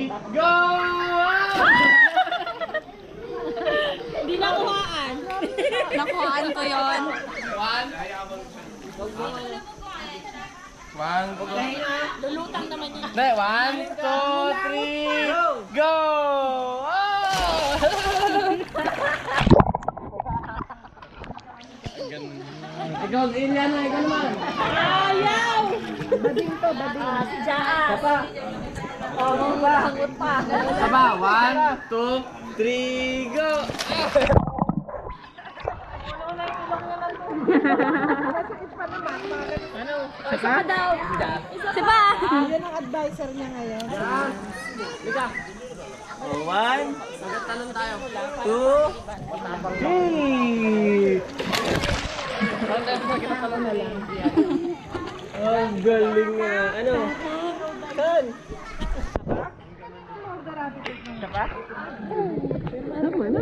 three, go! Hindi nakuhaan. Nakuhaan ko yon. One. One. Lulutang naman yun. Hindi, one, two, three, go! Ikaw, Ilian na, ikaw naman. Ayaw! Bading to, bading. Si Jaan. Sapa. Hangot pa. Sapa, one, two, three, go! Sapa daw. Sapa. Yan ang advisor niya ngayon. Liga. One, talon tayo. Two, three. Ang galing nga. Ano? Kan? Sapa? Sapa?